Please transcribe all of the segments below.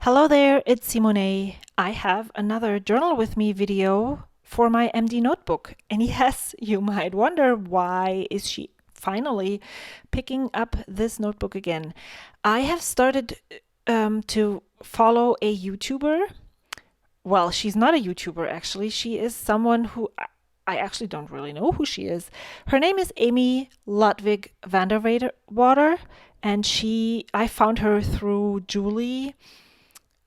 Hello there, it's Simone. I have another Journal with Me video for my MD notebook. And yes, you might wonder, why is she finally picking up this notebook again? I have started to follow a YouTuber. Well, she's not a YouTuber actually. She is someone who I actually don't really know who she is. Her name is Amy Ludwig van der Water, and I found her through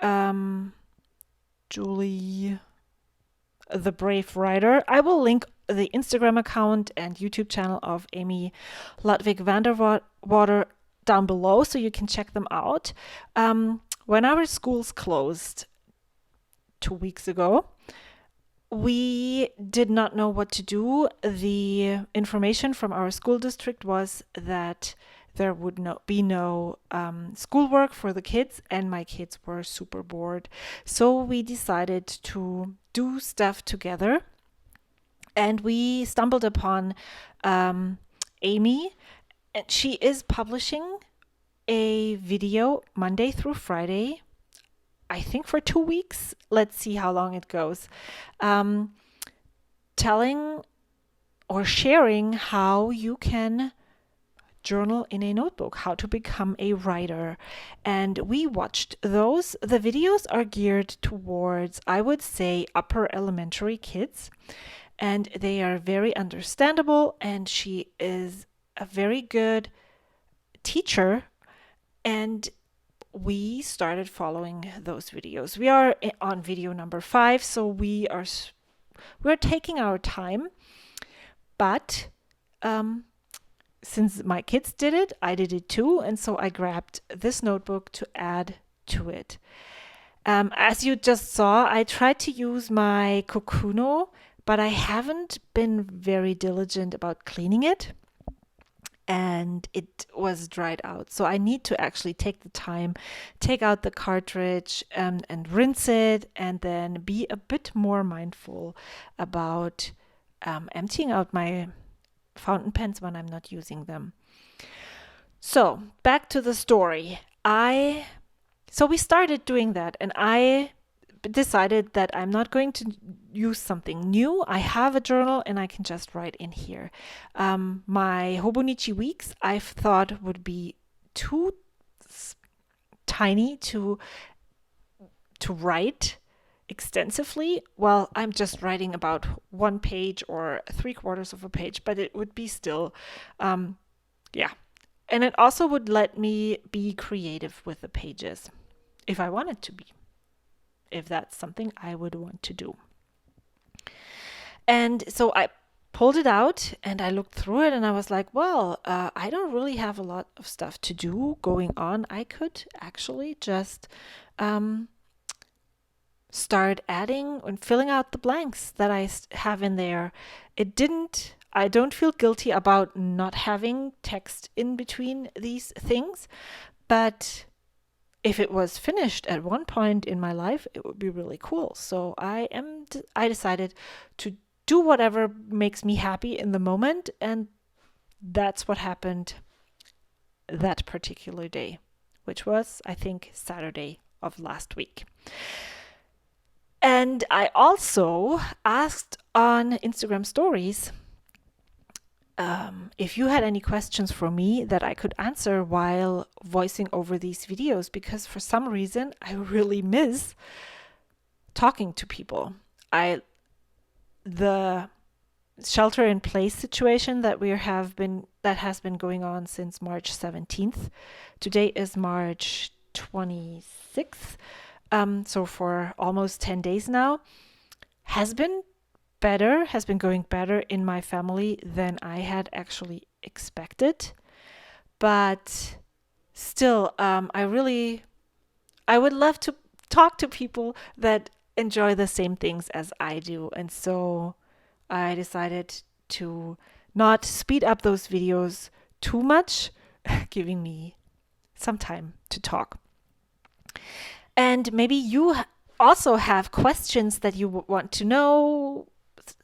um, Julie, the Brave Writer. I will link the Instagram account and YouTube channel of Amy Ludwig van der Water down below so you can check them out. When our schools closed 2 weeks ago, we did not know what to do. The information from our school district was that there would be no schoolwork for the kids, and my kids were super bored. So we decided to do stuff together, and we stumbled upon Amy, and she is publishing a video Monday through Friday, I think for 2 weeks. Let's see how long it goes. Telling or sharing how you can journal in a notebook, how to become a writer. And we watched those. The videos are geared towards, I would say, upper elementary kids, and they are very understandable. And she is a very good teacher, and we started following those videos. We are on video number 5, so we're taking our time, but since my kids did it, I did it too, and so I grabbed this notebook to add to it. As you just saw, I tried to use my Kokuno, but I haven't been very diligent about cleaning it, and it was dried out. So I need to actually take the time, take out the cartridge, and rinse it, and then be a bit more mindful about emptying out my fountain pens when I'm not using them. So back to the story. So we started doing that, and I decided that I'm not going to use something new. I have a journal and I can just write in here. My Hobonichi weeks I thought would be too tiny to write extensively. Well, I'm just writing about 1 page or 3/4 of a page, but it would be still, yeah. And it also would let me be creative with the pages if I wanted to be, if that's something I would want to do. And so I pulled it out and I looked through it and I was like, well, I don't really have a lot of stuff to do going on. I could actually just start adding and filling out the blanks that I have in there. I don't feel guilty about not having text in between these things, but if it was finished at one point in my life, it would be really cool. So I decided to do whatever makes me happy in the moment, and that's what happened that particular day, which was, I think, Saturday of last week. And I also asked on Instagram stories if you had any questions for me that I could answer while voicing over these videos, because for some reason I really miss talking to people. The shelter in place situation that has been going on since March 17th. Today is March 26th. So for almost 10 days now, has been going better in my family than I had actually expected. But still, I would love to talk to people that enjoy the same things as I do. And so I decided to not speed up those videos too much, giving me some time to talk. And maybe you also have questions that you want to know,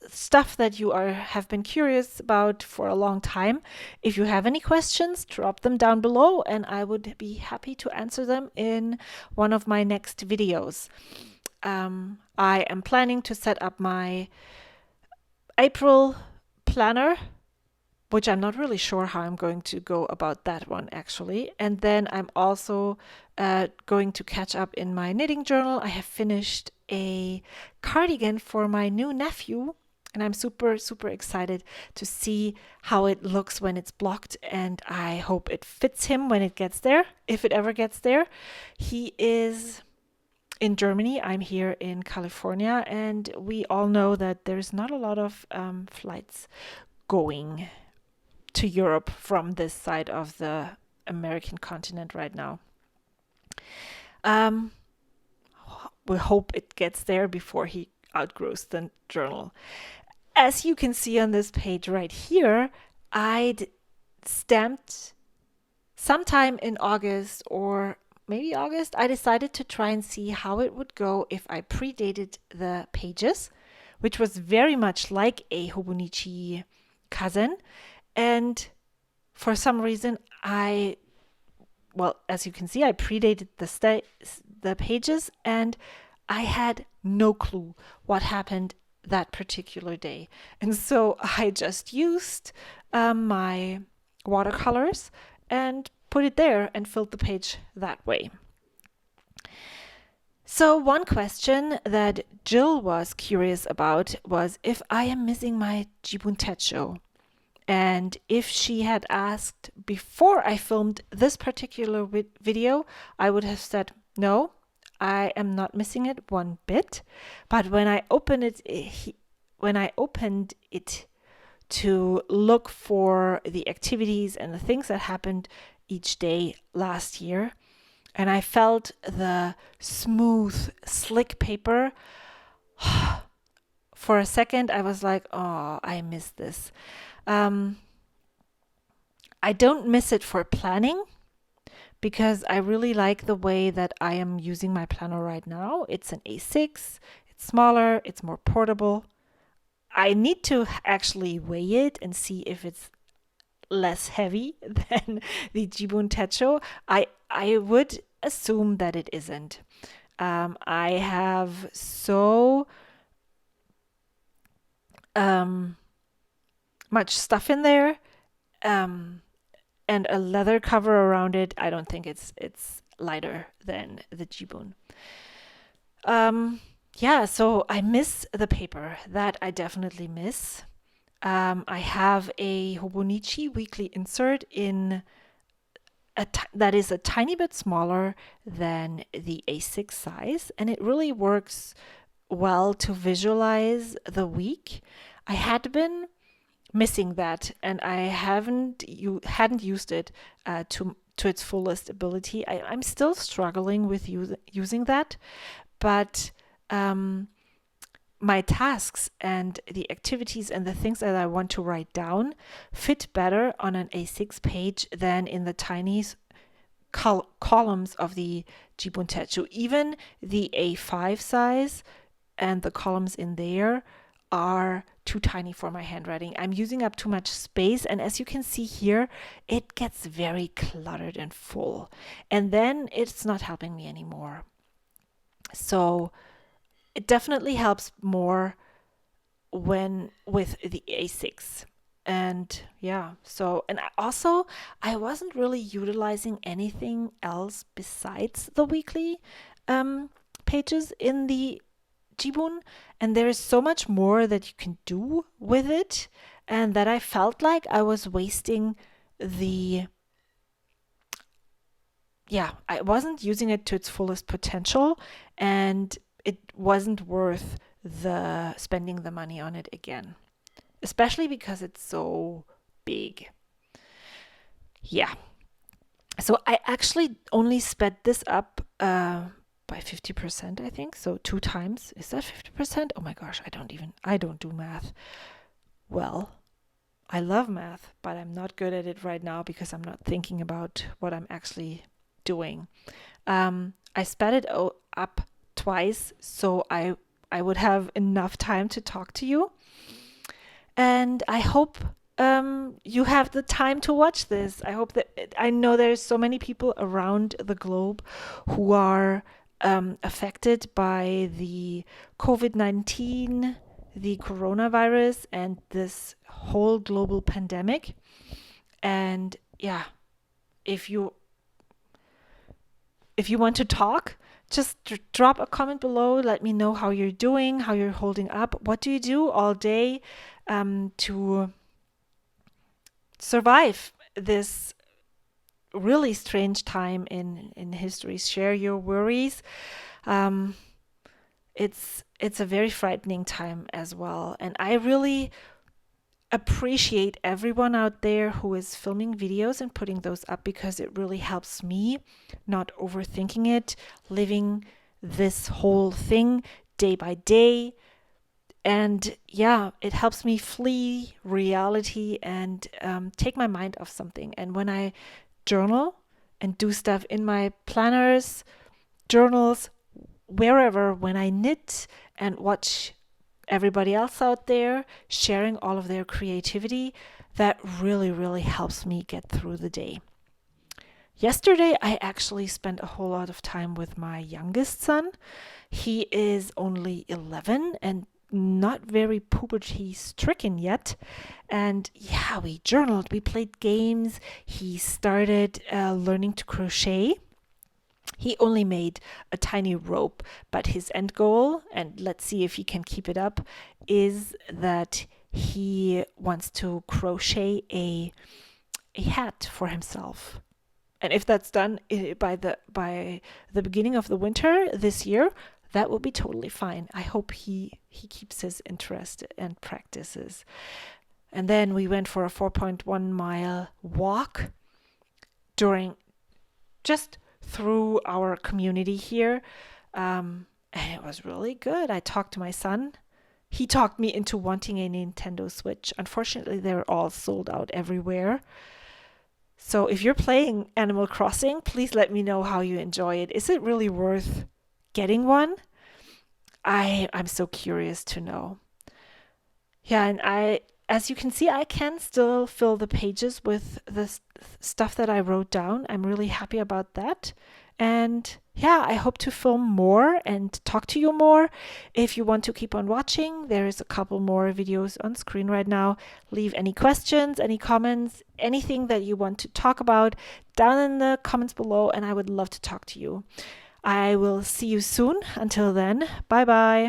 stuff that you have been curious about for a long time. If you have any questions, drop them down below and I would be happy to answer them in one of my next videos. I am planning to set up my April planner, which I'm not really sure how I'm going to go about that one actually. And then I'm also going to catch up in my knitting journal. I have finished a cardigan for my new nephew, and I'm super, super excited to see how it looks when it's blocked, and I hope it fits him when it gets there, if it ever gets there. He is in Germany, I'm here in California, and we all know that there's not a lot of flights going to Europe from this side of the American continent right now. We hope it gets there before he outgrows the journal. As you can see on this page right here, I'd stamped sometime in August or maybe August, I decided to try and see how it would go if I predated the pages, which was very much like a Hobonichi Kazen. And for some reason, as you can see, I predated the pages, and I had no clue what happened that particular day. And so I just used my watercolors and put it there and filled the page that way. So one question that Jill was curious about was if I am missing my Jibun Techo. And if she had asked before I filmed this particular video, I would have said, no, I am not missing it one bit. But when I opened it to look for the activities and the things that happened each day last year, and I felt the smooth, slick paper, for a second I was like, oh, I missed this. I don't miss it for planning because I really like the way that I am using my planner right now. It's an A6, it's smaller, it's more portable. I need to actually weigh it and see if it's less heavy than the Jibun Techo. I would assume that it isn't. I have so much stuff in there, and a leather cover around it. I don't think it's lighter than the Jibun. So I miss the paper. That I definitely miss. I have a Hobonichi weekly insert in that is a tiny bit smaller than the A6 size, and it really works well to visualize the week. I had been missing that, and I hadn't used it to its fullest ability. I'm still struggling with using that, but my tasks and the activities and the things that I want to write down fit better on an A6 page than in the tiny columns of the Jibun Techo. Even the A5 size and the columns in there are too tiny for my handwriting. I'm using up too much space, and as you can see here, it gets very cluttered and full, and then it's not helping me anymore. So it definitely helps more when with the A6. And I wasn't really utilizing anything else besides the weekly pages in the Jibun, and there is so much more that you can do with it, and that I felt like I was wasting I wasn't using it to its fullest potential, and it wasn't worth spending the money on it again, especially because it's so big. So I actually only sped this up by 50%, I think. So 2 times. Is that 50%? Oh my gosh, I don't do math. Well, I love math, but I'm not good at it right now because I'm not thinking about what I'm actually doing. I sped it up twice, so I I would have enough time to talk to you. And I hope you have the time to watch this. I hope that I know there's so many people around the globe who are affected by the COVID-19, the coronavirus, and this whole global pandemic. And yeah, if you want to talk, just drop a comment below. Let me know how you're doing, how you're holding up. What do you do all day to survive this really strange time in history? Share your worries. Um, it's a very frightening time as well, and I really appreciate everyone out there who is filming videos and putting those up, because it really helps me not overthinking it, living this whole thing day by day. And yeah, it helps me flee reality and take my mind off something. And when I journal and do stuff in my planners, journals, wherever, when I knit and watch everybody else out there sharing all of their creativity, that really, really helps me get through the day. Yesterday, I actually spent a whole lot of time with my youngest son. He is only 11 and not very puberty stricken yet. And yeah, we journaled, we played games. He started learning to crochet. He only made a tiny rope, but his end goal, and let's see if he can keep it up, is that he wants to crochet a hat for himself. And if that's done by the beginning of the winter this year, that will be totally fine. I hope he keeps his interest and practices. And then we went for a 4.1 mile walk just through our community here. And it was really good. I talked to my son. He talked me into wanting a Nintendo Switch. Unfortunately, they're all sold out everywhere. So if you're playing Animal Crossing, please let me know how you enjoy it. Is it really worth getting one? I'm so curious to know. Yeah, and as you can see, I can still fill the pages with the stuff that I wrote down. I'm really happy about that. And yeah, I hope to film more and talk to you more. If you want to keep on watching, there is a couple more videos on screen right now. Leave any questions, any comments, anything that you want to talk about down in the comments below, and I would love to talk to you. I will see you soon. Until then, bye bye.